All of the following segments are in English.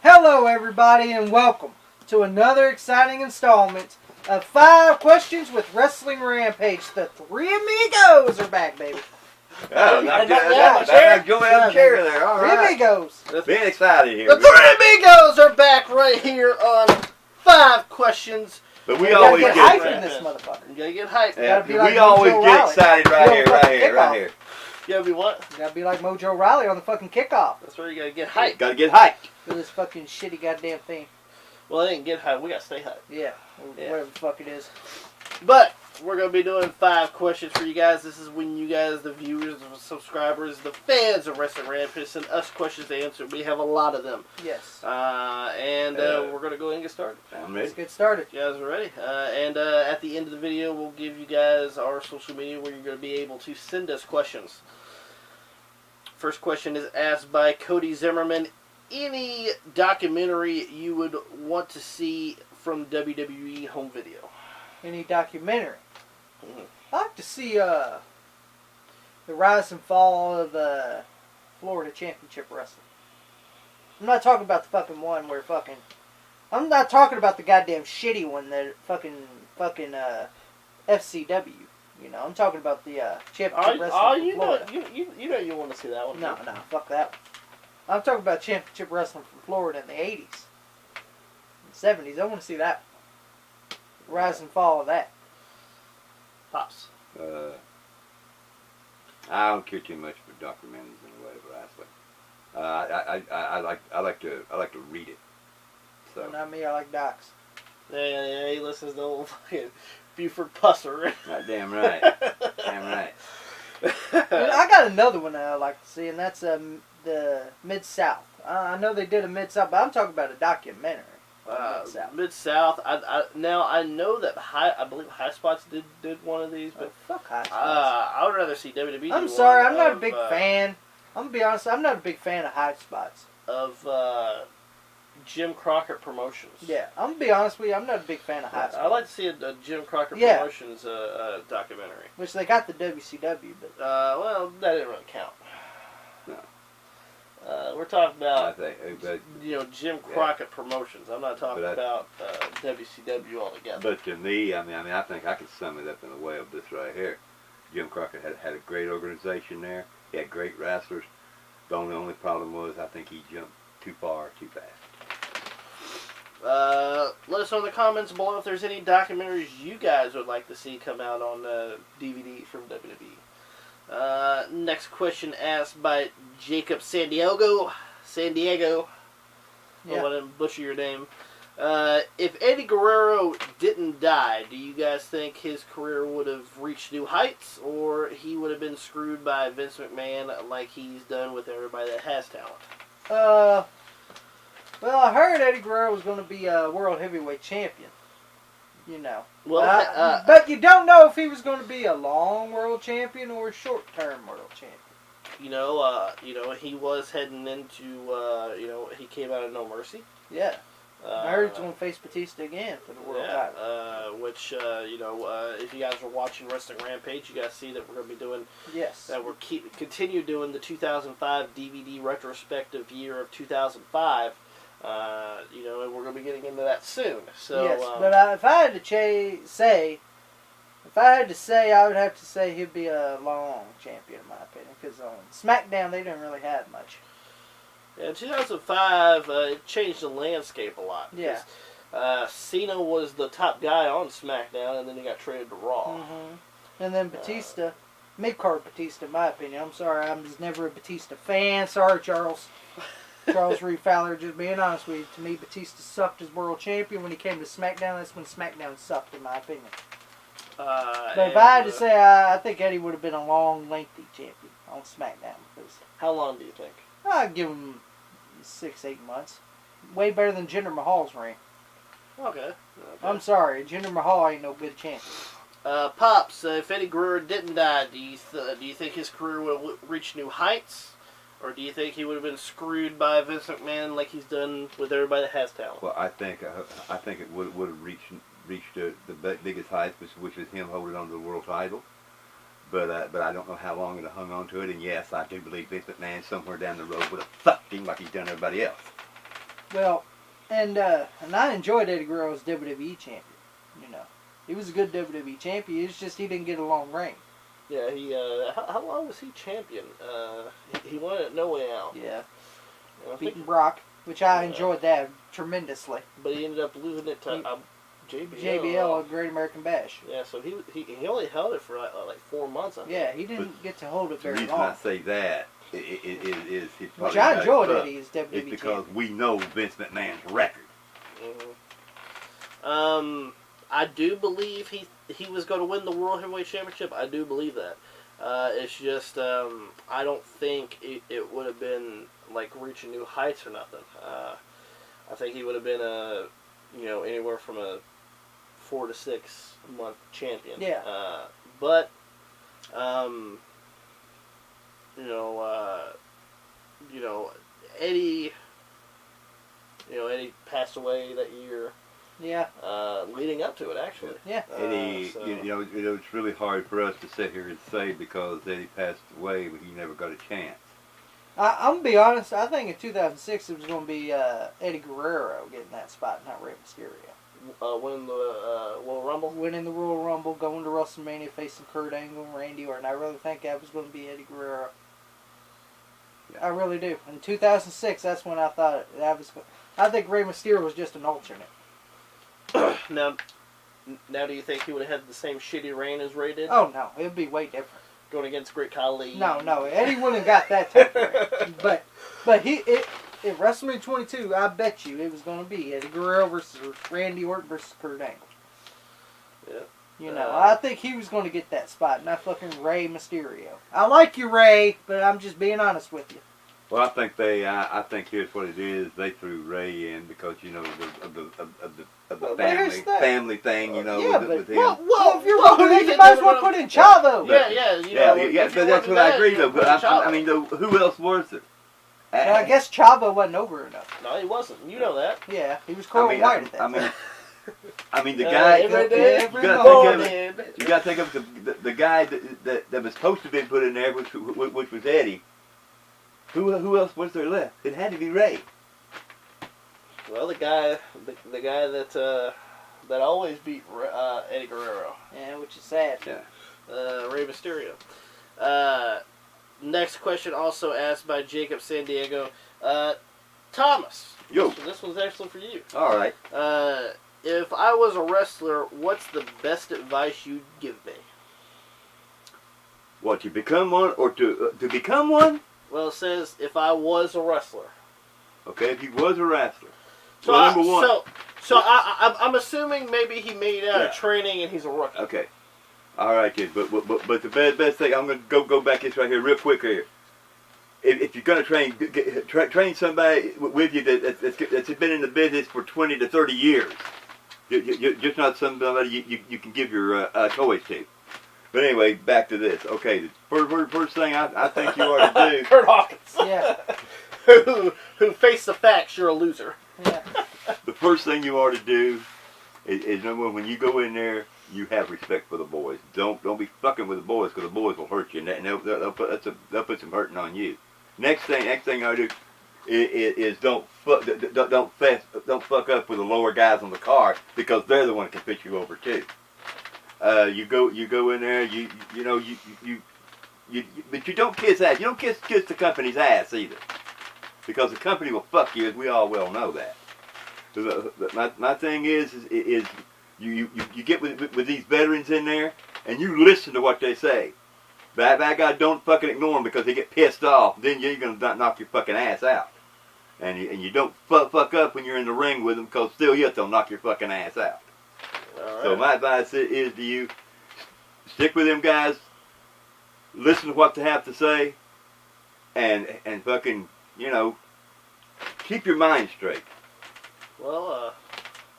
Hello everybody and welcome to another exciting installment of 5 Questions with Wrestling Rampage. The three amigos are back, baby. Oh, not going out the chair there. All right. Three amigos. Being excited here. The three amigos are back right here on 5 Questions. But we You always gotta get get hyped in this motherfucker. You gotta get hyped. Yeah, Gotta be like we always Mojo get Rawley. excited right You here, don't right fucking here, kick right off. here. You gotta be what? You gotta be like Mojo Rawley on the fucking kickoff That's where you gotta get hyped. Gotta get hyped. for this fucking shitty goddamn thing. Well, they didn't get hyped. We gotta stay hyped. Yeah, whatever the fuck it is. But we're gonna be doing 5 questions for you guys. This is when you guys, the viewers, the subscribers, the fans of Wrestling Rampage, send us questions to answer. We have a lot of them. Yes. We're gonna go ahead and get started. I'm Let's ready. get started. You guys are ready. At the end of the video, we'll give you guys our social media where you're going to be able to send us questions. First question is asked by Cody Zimmerman. Any documentary you would want to see from WWE home video? Any documentary? Mhm. I'd like to see the rise and fall of Florida Championship Wrestling. I'm not talking about the fucking one where fucking... I'm not talking about the goddamn shitty one that fucking FCW. You know, I'm talking about the Championship Wrestling from Florida. You know you want to see that one. No, fuck that one. I'm talking about Championship Wrestling from Florida in the 80s. 70s. I want to see that. Rise and fall of that. Pops. I don't care too much for documentaries in the way of wrestling. I like to read it. So Not me, I like docs. Yeah, he listens to old fucking Buford Pusser. damn right, damn right. I got another one that I like to see, and that's the Mid-South. I know they did a Mid-South, but I'm talking about a documentary. Mid-South. Mid-South. I know that I believe High Spots did one of these, but Fuck High Spots. I would rather see WWE. I'm do sorry, one I'm not a of, big fan. I'm gonna be honest, I'm not a big fan of High Spots. Of Jim Crockett Promotions. Yeah, I'm gonna be honest with you, I'm not a big fan of High Spots. I'd like to see a Jim Crockett Yeah. Promotions documentary. Which they got the WCW, but Well, that didn't really count. No. We're talking I about think, but Jim Crockett Promotions. I'm not talking But about WCW altogether. but to me, I think I could sum it up in a way of this right here. Jim Crockett had a great organization there. He had great wrestlers. The only problem was I think he jumped too far, too fast. Let us know in the comments below if there's any documentaries you guys would like to see come out on DVD from WWE. Next question asked by Jacob San Diego. I want to butcher your name. If Eddie Guerrero didn't die, do you guys think his career would have reached new heights, or he would have been screwed by Vince McMahon like he's done with everybody that has talent? Well, I heard Eddie Guerrero was going to be a world heavyweight champion. You know. Well, but you don't know if he was going to be a long world champion or a short-term world champion. He was heading into, he came out of No Mercy. Yeah. I heard he's going to face Batista again for the world title. Which, if you guys are watching Wrestling Rampage, you guys see that we're going to be doing, Yes. that we're continue doing the 2005 DVD retrospective year of 2005. And we're going to be getting into that soon. So, yes, but if I had to say, I would have to say he'd be a long champion in my opinion. Because on SmackDown, they didn't really have much. Yeah, in 2005, it changed the landscape a lot. Yeah. Cena was the top guy on SmackDown, and then he got traded to Raw. Mm-hmm. And then Batista, mid-card Batista, in my opinion. I'm sorry, I was never a Batista fan. Sorry, Charles. Charles Reed Fowler, just being honest with you. To me, Batista sucked as world champion. When he came to SmackDown, that's when SmackDown sucked, in my opinion. But if I had to say, I think Eddie would have been a long, lengthy champion on SmackDown. Because how long do you think? I'd give him 6-8 months. Way better than Jinder Mahal's reign. Okay. I'm sorry, Jinder Mahal ain't no good champion. Pops, if Eddie Guerrero didn't die, do you think his career would have reached new heights? Or do you think he would have been screwed by Vince McMahon like he's done with everybody that has talent? Well, I think it would have reached the biggest heights, which was him holding on to the world title. But I don't know how long it hung on to it. And yes, I do believe Vince McMahon somewhere down the road would have fucked him like he's done everybody else. Well, and I enjoyed Eddie Guerrero as WWE champion. You know, he was a good WWE champion. It's just he didn't get a long reign. Yeah, he. How long was he champion? He won it No Way Out. Yeah, I think, beating Brock, which I enjoyed that tremendously. but he ended up losing it to JBL. JBL, Great American Bash. Yeah, so he only held it for like 4 months. I think. Yeah, he didn't get to hold it The very reason long. I say that is he Which probably I got enjoyed it Eddie as WWE is because champion. we know Vince McMahon's record. I do believe he was going to win the World Heavyweight Championship. I do believe that. It's just I don't think it would have been like reaching new heights or nothing. I think he would have been anywhere from a 4 to 6 month champion. Yeah. But Eddie. Eddie passed away that year. Yeah. Leading up to it, actually. Yeah. Eddie, So- it's really hard for us to sit here and say because Eddie passed away, but he never got a chance. I'm gonna be honest. I think in 2006 it was gonna be Eddie Guerrero getting that spot, not Rey Mysterio. Winning the Royal Rumble. Winning the Royal Rumble, going to WrestleMania, facing Kurt Angle and Randy Orton. I really think that was going to be Eddie Guerrero. Yeah. I really do. In 2006, that's when I thought that was. I think Rey Mysterio was just an alternate. Now, do you think he would have had the same shitty reign as Ray did? Oh no, it'd be way different. Going against Great Khali. No, Eddie wouldn't have got that type of reign. But in WrestleMania 22, I bet you it was going to be Eddie Guerrero versus Randy Orton versus Kurt Angle. Yeah. You know, I think he was going to get that spot, not fucking Rey Mysterio. I like you, Ray, but I'm just being honest with you. Well, I think here's what it is. They threw Ray in because of the family thing. With him. Well, if you're going to, you might as well put in Chavo. Yeah. But that's what I agree though. But I mean, who else was there? Well, I guess Chavo wasn't over enough. No, he wasn't. You know that. Yeah, he was Coral White at that time. I mean, the guy. Every day, You got to think of the guy that was supposed to have been put in there, which was Eddie. Who else was there left? It had to be Ray. Well, the guy that always beat Eddie Guerrero. Yeah, which is sad. Yeah. Rey Mysterio. Next question also asked by Jacob San Diego. Thomas. Yo. This one's actually for you. All right. If I was a wrestler, what's the best advice you'd give me? What, to become one or to become one? Well, it says if I was a wrestler. Okay, if he was a wrestler. So well, number one. So I'm assuming maybe he made out of training and he's a rookie. Okay. All right, kid. But the best thing, I'm going to go back this right here real quick here. If you're going to train somebody with you that's been in the business for 20 to 30 years, you're just not somebody you can give your toys to. But anyway, back to this. Okay, the first thing I think you ought to do. Kurt Hawkins. Yeah. who face the facts, you're a loser. Yeah. The first thing you ought to do is number one, when you go in there, you have respect for the boys. Don't be fucking with the boys because the boys will hurt you, and they'll put some hurting on you. Next thing I do is don't fuck up with the lower guys on the card because they're the one that can put you over too. You go in there, but you don't kiss ass. You don't kiss the company's ass either, because the company will fuck you, as we all well know that. My thing is you get with these veterans in there, and you listen to what they say. That guy, don't fucking ignore them because they get pissed off. Then you're gonna knock your fucking ass out, and you don't fuck up when you're in the ring with them, because still yet they'll knock your fucking ass out. Right. So my advice is to you, stick with them guys, listen to what they have to say, and fucking, keep your mind straight. Well,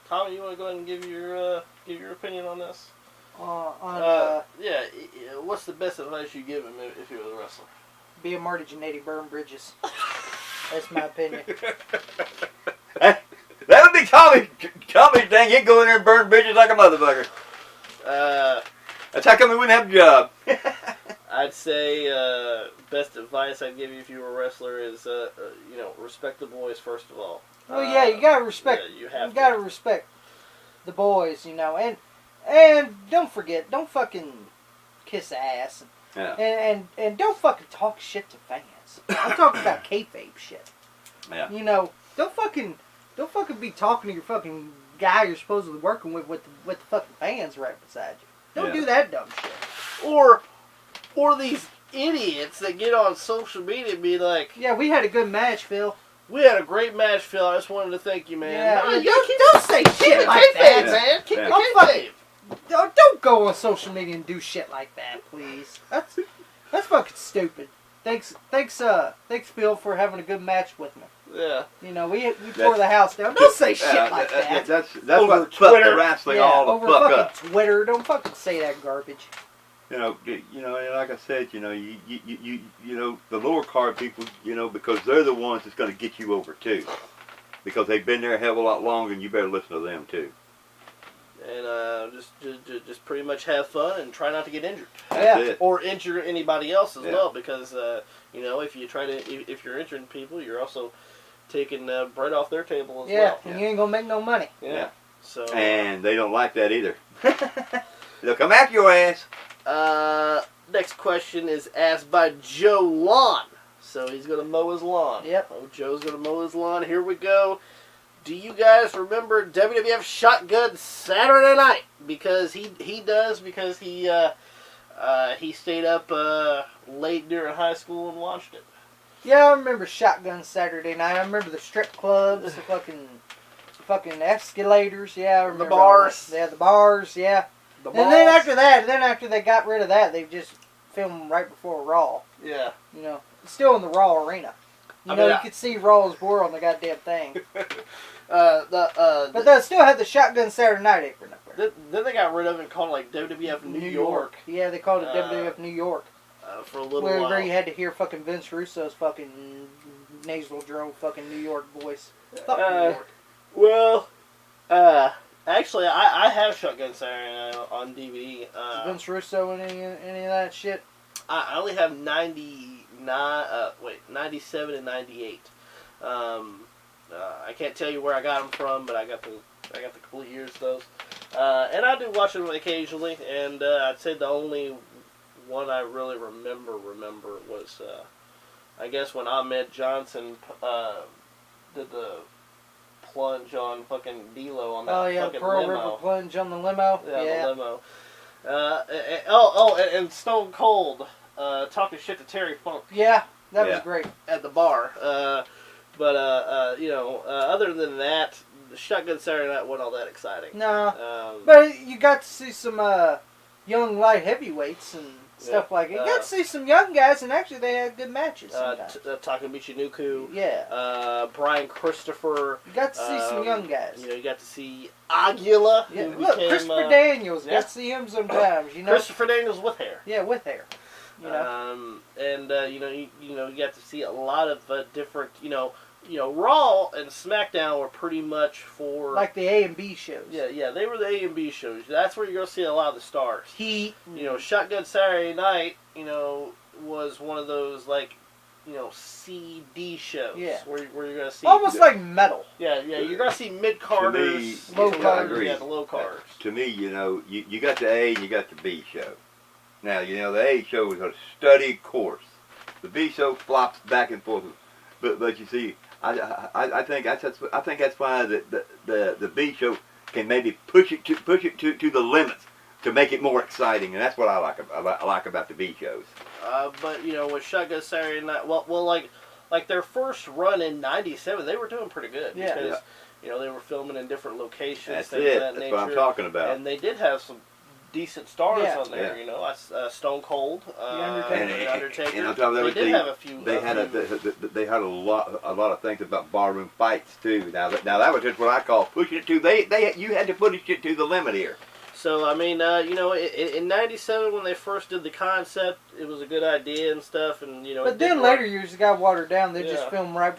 Tommy, you want to go ahead and give your opinion on this? What's the best advice you give him if he was a wrestler? Be a Marty Jannetty, burn bridges. That's my opinion. That would be Tommy dang, he'd go in there and burn bridges like a motherfucker. That's how come he wouldn't have a job. I'd say best advice I'd give you if you were a wrestler is respect the boys first of all. Oh yeah, you gotta respect. Yeah, you gotta respect the boys, you know, and don't forget, don't fucking kiss ass, and don't fucking talk shit to fans. I'm talking about kayfabe shit. Yeah. You know, don't fucking be talking to your fucking guy you're supposedly working with the fucking fans right beside you. Don't do that dumb shit. Or these idiots that get on social media and be like, yeah, we had a good match, Phil. We had a great match, Phil. I just wanted to thank you, man. Yeah, No, don't say shit like that, man. Keep Yeah. the kayfabe. Don't go on social media and do shit like that, please. That's fucking stupid. Thanks, Phil, for having a good match with me. Yeah. You know, we tore the house down. Don't say shit like that. That's over what Twitter. fucked the wrestling all over the fuck fucking up. Twitter. Don't fucking say that garbage. You know, like I said, you know, the lower card people, you know, because they're the ones that's going to get you over too, because they've been there a hell of a lot longer, and you better listen to them too. And just pretty much have fun and try not to get injured. That's it. Or injure anybody else as well, because you know, if you're injuring people, you're also taking bread off their table as well. And you ain't gonna make no money. Yeah. So. And they don't like that either. They'll come after your ass. Next question is asked by Joe Lawn. So he's going to mow his lawn. Yep. Oh, Joe's going to mow his lawn. Here we go. Do you guys remember WWF Shotgun Saturday Night? Because he does, because he stayed up late during high school and watched it. Yeah, I remember Shotgun Saturday Night. I remember the strip clubs, the fucking escalators. Yeah, I remember the bars. Yeah, the bars. Yeah. And then after they got rid of that, they just filmed right before Raw. Yeah. You know, it's still in the Raw arena. You could see Raw's War on the goddamn thing. But they still had the Shotgun Saturday Night apron up there. Then they got rid of it and called it like WWF New York. Yeah, they called it WWF New York. For a little while. Where you had to hear fucking Vince Russo's fucking nasal drone fucking New York voice. Fuck New York. Well, actually, I have Shotgun Saturday Night on DVD. Is Vince Russo in any of that shit? I only have 97 and 98. I can't tell you where I got them from, but I got the complete years of those. And I do watch them occasionally, and I'd say the only one I really remember was, I guess, when Ahmed Johnson did the plunge on fucking D-Lo on that fucking Pearl limo. River plunge on the limo. Yeah, the limo. And Stone Cold talking shit to Terry Funk. Yeah, that was great. At the bar. Other than that, the Shotgun Saturday Night wasn't all that exciting. No. But you got to see some young light heavyweights and stuff like it. You got to see some young guys, and actually they had good matches sometimes. Takamichi Nuku. Yeah. Brian Christopher. You got to see some young guys. You know, you got to see Aguila. Yeah. Look, Christopher Daniels. Got to see him sometimes. You know. Christopher Daniels with hair. Yeah, with hair. You know. You got to see a lot of different, Raw and SmackDown were pretty much for like the A and B shows. Yeah, they were the A and B shows. That's where you're gonna see a lot of the stars. Heat. Shotgun Saturday Night, was one of those C D shows. Yeah. Where you're gonna see almost like metal. Yeah. You're gonna see mid carders, low carders. Yeah, the low carders. To me, you got the A and you got the B show. Now, the A show is a studied course. The B show flops back and forth. But you see, I think that's why the B show can maybe push it to the limits to make it more exciting, and that's what I like about the B shows. But with Shotgun Saturday Night, like their first run in '97, they were doing pretty good because they were filming in different locations. That's things it. Of that That's nature. what I'm talking about. And they did have some decent stars on there. Stone Cold, The Undertaker. And on top of that, they did have a few. They had a lot of things about barroom fights too. Now that was just what I call pushing it to. You had to push it to the limit here. So I mean, in '97 when they first did the concept, it was a good idea and stuff, and But then later years it got watered down. They just filmed right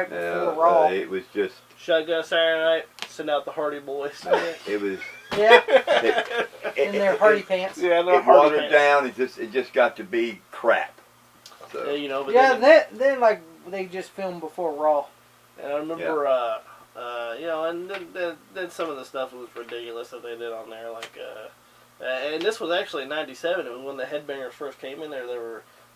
before Raw. It was just Shotgun Saturday Night. Send out the Hardy Boys. It was. Yeah. In their Hardy pants. Yeah, in their it Hardy watered pants. down. It just got to be crap. So. But then they just filmed before Raw. And I remember You know, and then some of the stuff was ridiculous that they did on there, like, and this was actually in '97. It was when the Headbangers first came in there.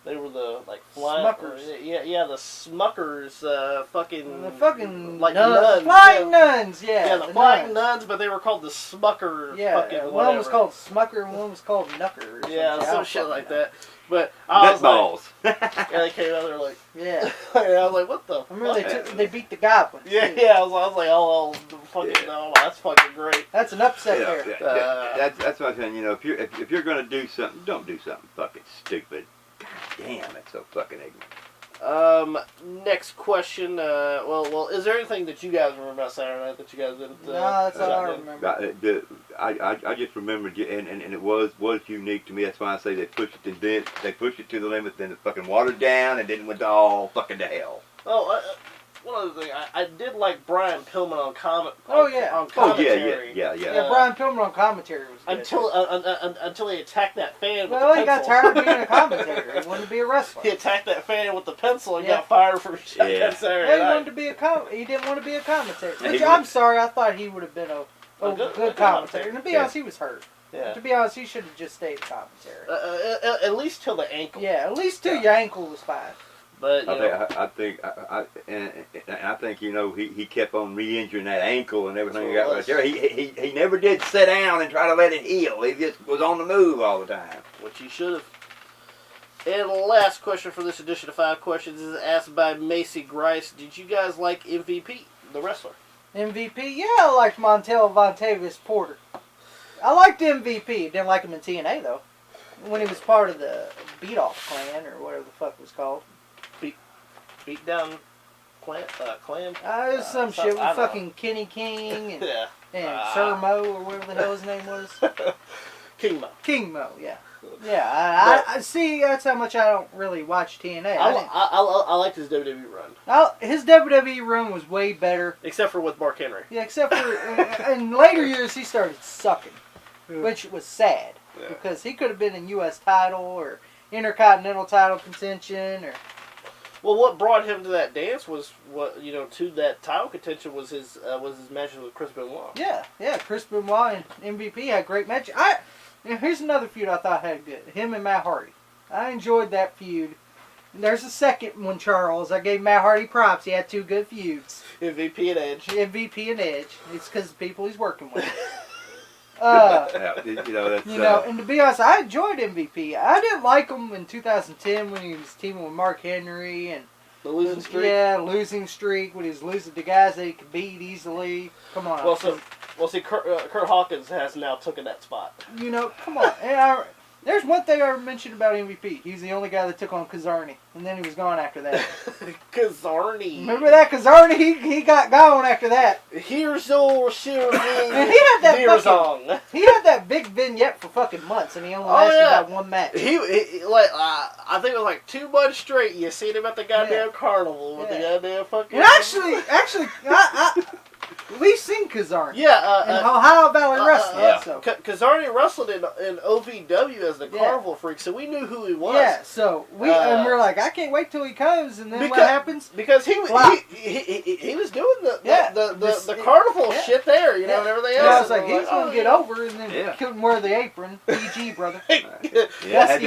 They were the like flying Smuckers. Yeah, the Smuckers, fucking The fucking like nuns. nuns. Flying nuns, yeah. Yeah, the flying nuns, but they were called the Smucker. Yeah, fucking one whatever. was called Smucker and one was called Knucker. Or Yeah, some some shit shit like that. But I Nut was like, balls. yeah, they came out there like, Yeah. and I was like, what the? I remember fuck? they beat the goblins. Yeah, too. yeah. I was like, oh, fucking Yeah. no, that's fucking great. That's an upset Yeah, there. yeah, that's what I'm saying. You know, if you're gonna do something, don't do something fucking stupid. God damn, it's so fucking ignorant. Next question. Well, is there anything that you guys remember about Saturday Night that you guys didn't? No, that's all I didn't? remember. I just remembered, and it was unique to me. That's why I say they pushed it to the limit, then it fucking watered down, and then it went all fucking to hell. Oh, one other thing. I did like Brian Pillman on Oh, yeah. on commentary. Yeah. Yeah, Brian Pillman on commentary was good. Until he attacked that fan with Well, the he got pencil. tired of being a commentator. He wanted to be a wrestler. He attacked that fan with the pencil and Yeah. got fired for shotgun Yeah. Saturday Yeah, he night. wanted to be he didn't want to be a commentator. Yeah, Which he I'm would- sorry, I thought he would have been a good good commentator. And to be Yeah. honest, he was hurt. Yeah. To be honest, he should have just stayed commentary. At least till the ankle. Yeah, at least till your ankle was fine. But you know, I think you know he kept on re-injuring that ankle and everything. He That's got what right it there. He never did sit down and try to let it heal. He just was on the move all the time. which he should have. And the last question for this edition of 5 Questions is asked by Macy Grice. Did you guys like MVP, the wrestler? MVP, yeah, I liked Montel Vontavious Porter. I liked MVP. Didn't like him in TNA though. When he was part of the Beat Off Clan or whatever the fuck it was called. Beat down clan. It was some shit with fucking Kenny King and, Yeah. and Sir Mo or whatever the hell his name was. King Mo. King Mo, yeah. Yeah, I see. That's how much I don't really watch TNA. I liked his WWE run, His WWE run was way better. except for with Mark Henry. Yeah, except for in later years he started sucking, which was sad Yeah. because he could have been in U.S. title or Intercontinental title contention or. Well, what brought him to that dance was to that title contention was his matches with Chris Benoit. Yeah, Chris Benoit and MVP had great matches. Here's another feud I thought had good. Him and Matt Hardy. I enjoyed that feud. And there's a second one, Charles. I gave Matt Hardy props. He had 2 good feuds. MVP and Edge. MVP and Edge. It's because of the people he's working with. And to be honest, I enjoyed MVP. I didn't like him in 2010 when he was teaming with Mark Henry and The losing streak. Yeah, losing streak when he was losing to guys that he could beat easily. Come on. Well, see, Kurt Hawkins has now taken that spot. Come on. And there's one thing I mentioned about MVP. He's the only guy that took on Kazarni, and then he was gone after that. Kazarni. Remember that Kazarni? He got gone after that. Here's your silver. And he had that song. He had that big vignette for fucking months, and he only lasted about 1 match. I think it was like 2 months straight. You seen him at the goddamn carnival with the goddamn fucking. And actually, we've seen Kazarni. Yeah, in Ohio Valley Wrestling. So. Kazarni wrestled in OVW as the Carnival Freak, so we knew who he was. Yeah, so we're like, I can't wait till he comes, and then what happens? Because he was doing the Carnival shit there, and everything else. Yeah, I was like, he's gonna get over, and then couldn't wear the apron. PG, brother. Had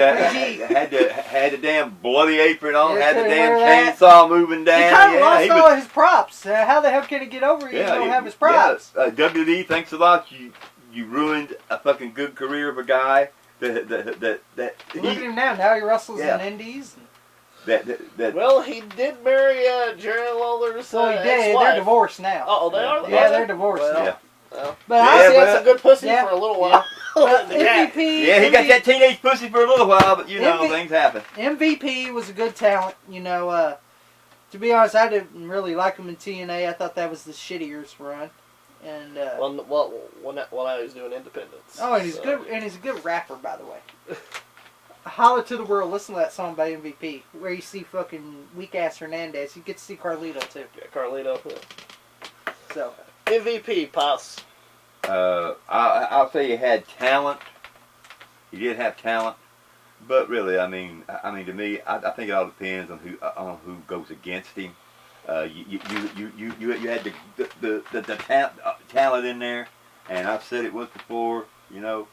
the damn bloody apron on, had the couldn't damn chainsaw moving down. He kind of lost all his props. How the hell can he get over? He don't have his props. WWE, thanks a lot. You ruined a fucking good career of a guy that Look at him now. Now he wrestles in indies. Well, he did marry Jerry Lawler's So he did. ex-wife. They're divorced now. Oh, they are? Yeah, they're divorced now. But honestly, that's a good pussy for a little while. MVP. Yeah, he got that teenage pussy for a little while, but things happen. MVP was a good talent. To be honest, I didn't really like him in TNA. I thought that was the shittiest run. And well, now he's doing independence. Oh, and he's good. And he's a good rapper, by the way. Holler to the World. Listen to that song by MVP, where you see fucking weak ass Hernandez. You get to see Carlito too. Yeah, Carlito. So MVP, Pops. I'll say he had talent. He did have talent, but really, I mean, to me, I think it all depends on who goes against him. You had the talent in there, and I've said it once before. You know,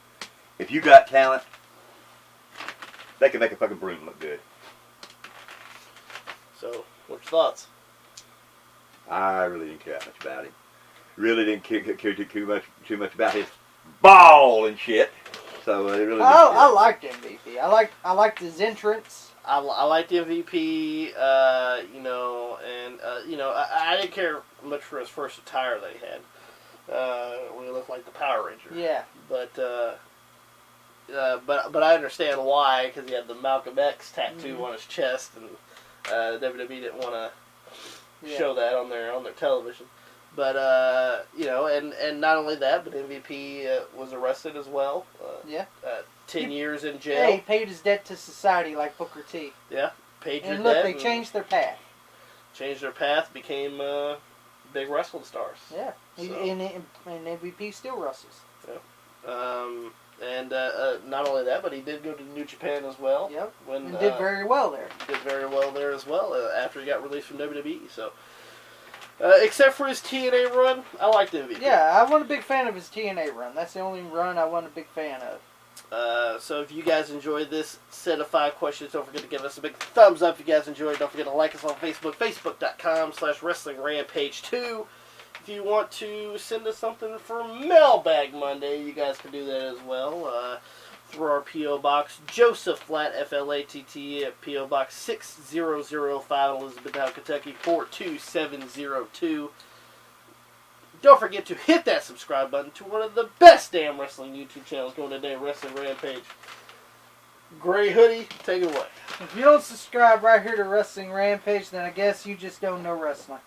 if you got talent, they can make a fucking broom look good. So, what's your thoughts? I really didn't care that much about him. Really didn't care too much about his ball and shit. So it really. I liked MVP. I liked his entrance. I liked the MVP. You know, and you know, I didn't care much for his first attire that he had. When he looked like the Power Ranger. Yeah. But I understand why, because he had the Malcolm X tattoo on his chest, and WWE didn't want to show that on their television. But you know, and not only that, but MVP was arrested as well. 10 years in jail. Hey, he paid his debt to society like Booker T. Yeah, paid your and look, debt. they changed their path. Changed their path, became big wrestling stars. Yeah, So. and MVP still wrestles. And not only that, but he did go to New Japan as well. Yep. And did very well there. Did very well there as well after he got released from WWE. So, except for his TNA run, I liked MVP. Yeah, I wasn't a big fan of his TNA run. That's the only run I wasn't a big fan of. So if you guys enjoyed this set of 5 questions, don't forget to give us a big thumbs up if you guys enjoyed. Don't forget to like us on Facebook, facebook.com/WrestlingRampage2. If you want to send us something for Mailbag Monday, you guys can do that as well. Through our P.O. Box, Joseph Flatt, F-L-A-T-T, at P.O. Box 6005, Elizabethtown, Kentucky, 42702. Don't forget to hit that subscribe button to one of the best damn wrestling YouTube channels going today, Wrestling Rampage. Gray Hoodie, take it away. If you don't subscribe right here to Wrestling Rampage, then I guess you just don't know wrestling.